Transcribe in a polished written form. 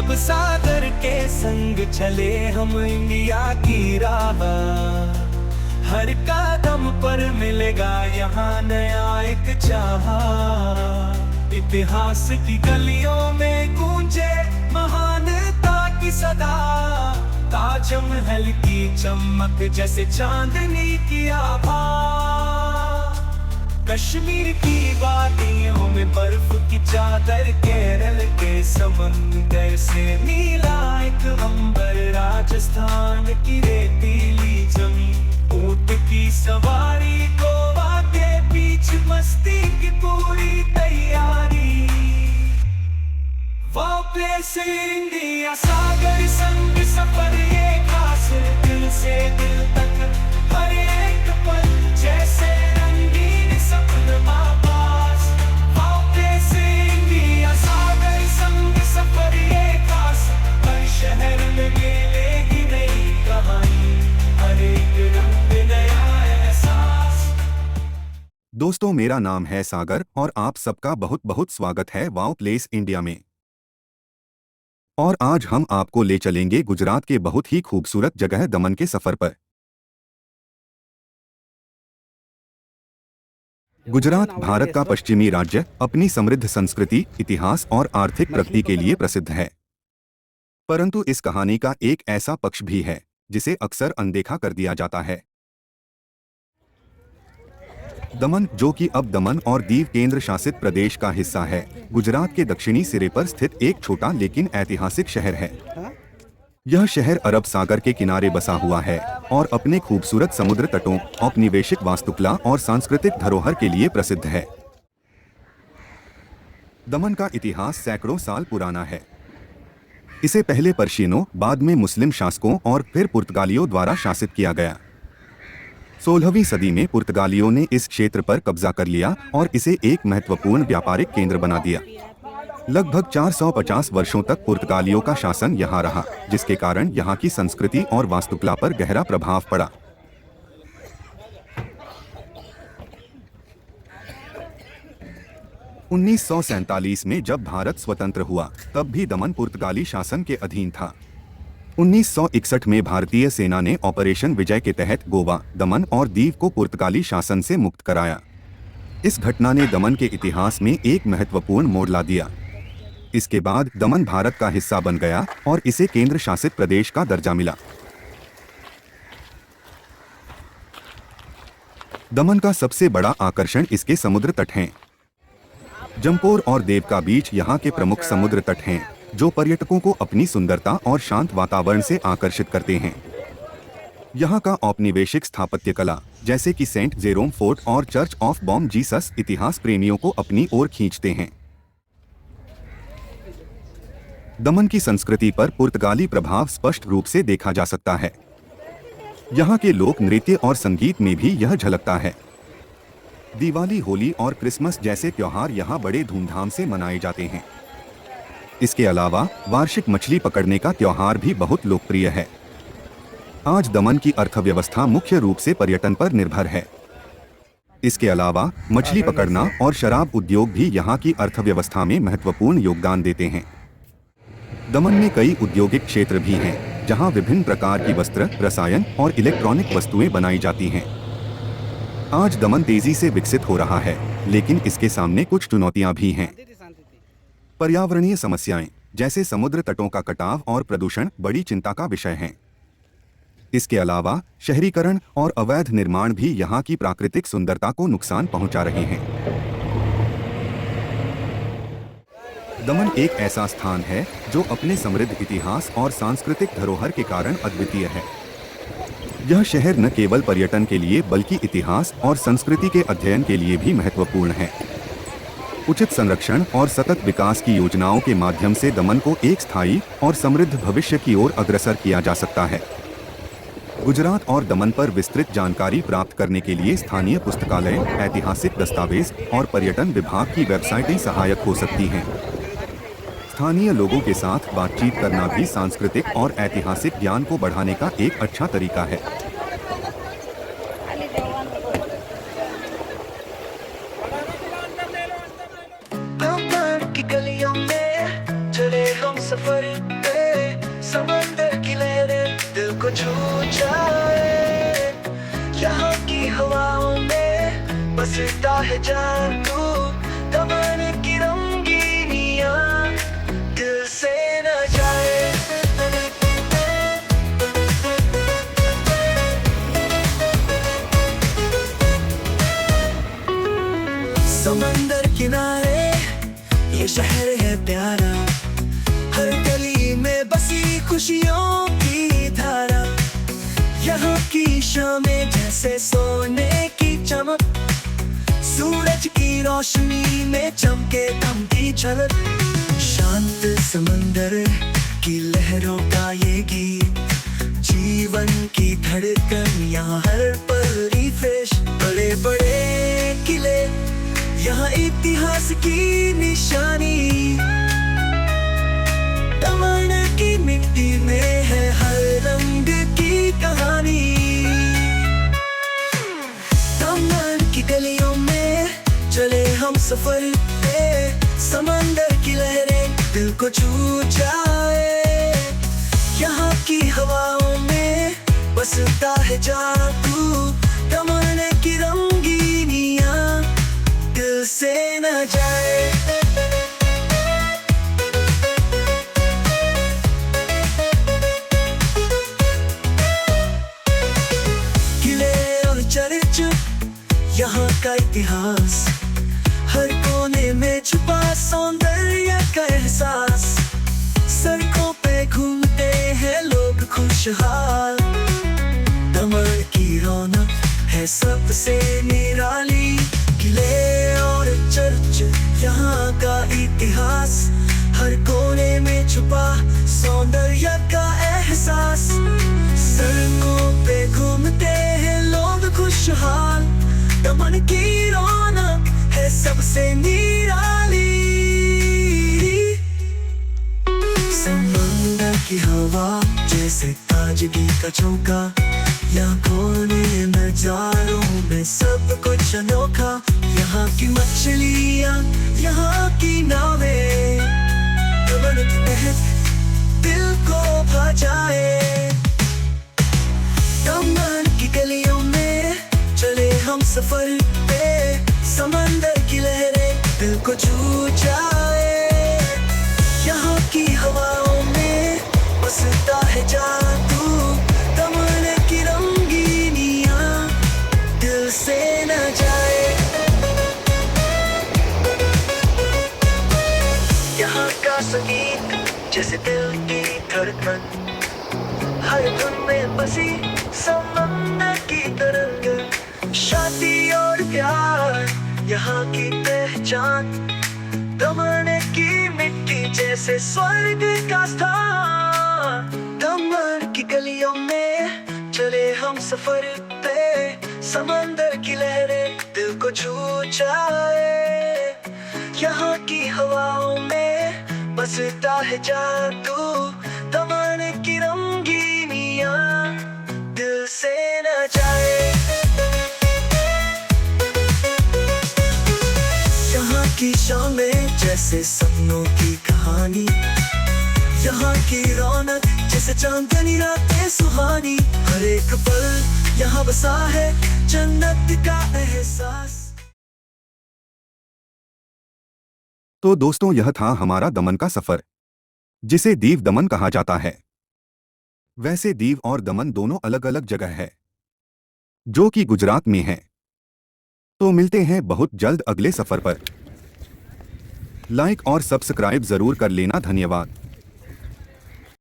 जब सागर के संग चले हम इंडिया की राह, हर कदम पर मिलेगा यहाँ नया एक चाह। इतिहास की गलियों में गूंजे महानता की सदा, ताजमहल की चमक जैसे चांदनी की आभा। कश्मीर की वादियों में बर्फ की चादर, केरल के समंदर से नीला एक अंबर, राजस्थान की रेतीली जमीन, ऊंट की सवारी, गोवा के बीच मस्ती की पूरी तैयारी। वापस इंडिया सागर संग सफर ये खास, दिल से दिल तक हर एक पल जैसे रंगीन सपना पास। वापस इंडिया सागर संग सफर ये खास, हर शहर में मिलेगी नई कहानी, हर एक रंग नया एहसास। दोस्तों, मेरा नाम है सागर और आप सबका बहुत बहुत स्वागत है वाओ प्लेस इंडिया में। और आज हम आपको ले चलेंगे गुजरात के बहुत ही खूबसूरत जगह दमन के सफर पर। गुजरात भारत का पश्चिमी राज्य अपनी समृद्ध संस्कृति, इतिहास और आर्थिक प्रगति के लिए प्रसिद्ध है। परंतु इस कहानी का एक ऐसा पक्ष भी है जिसे अक्सर अनदेखा कर दिया जाता है। दमन, जो कि अब दमन और दीव केंद्र शासित प्रदेश का हिस्सा है, गुजरात के दक्षिणी सिरे पर स्थित एक छोटा लेकिन ऐतिहासिक शहर है। यह शहर अरब सागर के किनारे बसा हुआ है और अपने खूबसूरत समुद्र तटों, औपनिवेशिक वास्तुकला और सांस्कृतिक धरोहर के लिए प्रसिद्ध है। दमन का इतिहास सैकड़ों साल पुराना है। इसे पहले पर्शियनों, बाद में मुस्लिम शासकों और फिर पुर्तगालियों द्वारा शासित किया गया। 16वीं सदी में पुर्तगालियों ने इस क्षेत्र पर कब्जा कर लिया और इसे एक महत्वपूर्ण व्यापारिक केंद्र बना दिया। लगभग 450 वर्षों तक पुर्तगालियों का शासन यहाँ रहा, जिसके कारण यहाँ की संस्कृति और वास्तुकला पर गहरा प्रभाव पड़ा। – 1947 में जब भारत स्वतंत्र हुआ, तब भी दमन पुर्तगाली शासन के अधीन था। 1961 में भारतीय सेना ने ऑपरेशन विजय के तहत गोवा, दमन और दीव को पुर्तगाली शासन से मुक्त कराया। इस घटना ने दमन के इतिहास में एक महत्वपूर्ण मोड़ ला दिया। इसके बाद दमन भारत का हिस्सा बन गया और इसे केंद्र शासित प्रदेश का दर्जा मिला। दमन का सबसे बड़ा आकर्षण इसके समुद्र तट हैं। जमपोर और देवका बीच यहाँ के प्रमुख समुद्र तट हैं, जो पर्यटकों को अपनी सुंदरता और शांत वातावरण से आकर्षित करते हैं। यहाँ का औपनिवेशिक स्थापत्य कला, जैसे कि सेंट जेरोम फोर्ट और चर्च ऑफ बॉम जीसस, इतिहास प्रेमियों को अपनी ओर खींचते हैं। दमन की संस्कृति पर पुर्तगाली प्रभाव स्पष्ट रूप से देखा जा सकता है। यहाँ के लोक नृत्य और संगीत में भी यह झलकता है। दिवाली, होली और क्रिसमस जैसे त्योहार यहाँ बड़े धूमधाम से मनाए जाते हैं। इसके अलावा वार्षिक मछली पकड़ने का त्योहार भी बहुत लोकप्रिय है। आज दमन की अर्थव्यवस्था मुख्य रूप से पर्यटन पर निर्भर है। इसके अलावा मछली पकड़ना और शराब उद्योग भी यहाँ की अर्थव्यवस्था में महत्वपूर्ण योगदान देते हैं। दमन में कई औद्योगिक क्षेत्र भी हैं, जहाँ विभिन्न प्रकार की वस्त्र, रसायन और इलेक्ट्रॉनिक वस्तुएं बनाई जाती हैं। आज दमन तेजी से विकसित हो रहा है, लेकिन इसके सामने कुछ चुनौतियां भी हैं। पर्यावरणीय समस्याएं, जैसे समुद्र तटों का कटाव और प्रदूषण, बड़ी चिंता का विषय हैं। इसके अलावा शहरीकरण और अवैध निर्माण भी यहाँ की प्राकृतिक सुंदरता को नुकसान पहुंचा रहे हैं। दमन एक ऐसा स्थान है जो अपने समृद्ध इतिहास और सांस्कृतिक धरोहर के कारण अद्वितीय है। यह शहर न केवल पर्यटन के लिए बल्कि इतिहास और संस्कृति के अध्ययन के लिए भी महत्वपूर्ण है। उचित संरक्षण और सतत विकास की योजनाओं के माध्यम से दमन को एक स्थायी और समृद्ध भविष्य की ओर अग्रसर किया जा सकता है। गुजरात और दमन पर विस्तृत जानकारी प्राप्त करने के लिए स्थानीय पुस्तकालय, ऐतिहासिक दस्तावेज और पर्यटन विभाग की वेबसाइटें सहायक हो सकती हैं। स्थानीय लोगों के साथ बातचीत करना भी सांस्कृतिक और ऐतिहासिक ज्ञान को बढ़ाने का एक अच्छा तरीका है। की गलियों में चले हम सफर को छू जाए। यहाँ की हवाओं में बसता है जादू, दमन की रंगीनियाँ दिल से न जाए। समंदर किनारे ये शहर है प्यारा, हर गली में बसी खुशियों की धारा। यहाँ की शामें जैसे सोने की चमक, सूरज की रोशनी में चमके दम की झलक। शांत समंदर की लहरों का ये गीत, जीवन की धड़कन यहाँ हर पल रिफ्रेश। बड़े बड़े किले यहाँ इतिहास की निशानी, दमन की मिट्टी में है हर रंग की कहानी। दमन की गलियों में चले हम सफर पे, समंदर की लहरें दिल को छू जाए। यहाँ की हवाओं में बसता है जादू, दमन की रंगीनियाँ दिल से न जाए। किले और चर्च यहाँ का इतिहास, हर कोने में छुपा सौंदर्य का एहसास। सड़कों पे घूमते हैं लोग खुशहाल, दमन की रौनक है सबसे निराली। किले और चर्च यहाँ का इतिहास, हर कोने में छुपा सौंदर्य का एहसास। सड़कों पे घूमते हैं लोग खुशहाल, दमन की रौनक है सबसे निराली। समंदर की हवा जैसे ताजगी का झोंका, यहाँ कोने नजारों में सब कुछ अनोखा। यहाँ की मछलियाँ, यहाँ की नावें, दमन के तहत दिल को भा जाए। दमन की गलियों में चले हम सफर पे, समंदर की लहरें दिल को छू जाए। यहाँ की हवाओं में बसता है जादू, दमन की रंगीनियाँ दिल से न जाए। यहाँ का संगीत जैसे दिल की धड़कन, हर धुन में बसी समंदर की तरंग। शादी और प्यार यहाँ की पहचान, दमन की मिट्टी जैसे स्वर्ग का स्थान। दमन की गलियों में चले हम सफर पे, समंदर की लहरें दिल को छू जाए। यहाँ की हवाओं में बसता है जादू, दमन की रंगीनियाँ दिल से न जाए। यहाँ की शामें जैसे सपनों की कहानी, यहाँ की रौनक जैसे चांदनी रातें सुहानी। हर एक पल यहाँ बसा है जन्नत का एहसास। तो दोस्तों, यह था हमारा दमन का सफर, जिसे दीव दमन कहा जाता है। वैसे दीव और दमन दोनों अलग अलग जगह है, जो कि गुजरात में है। तो मिलते हैं बहुत जल्द अगले सफर पर। लाइक और सब्सक्राइब जरूर कर लेना। धन्यवाद।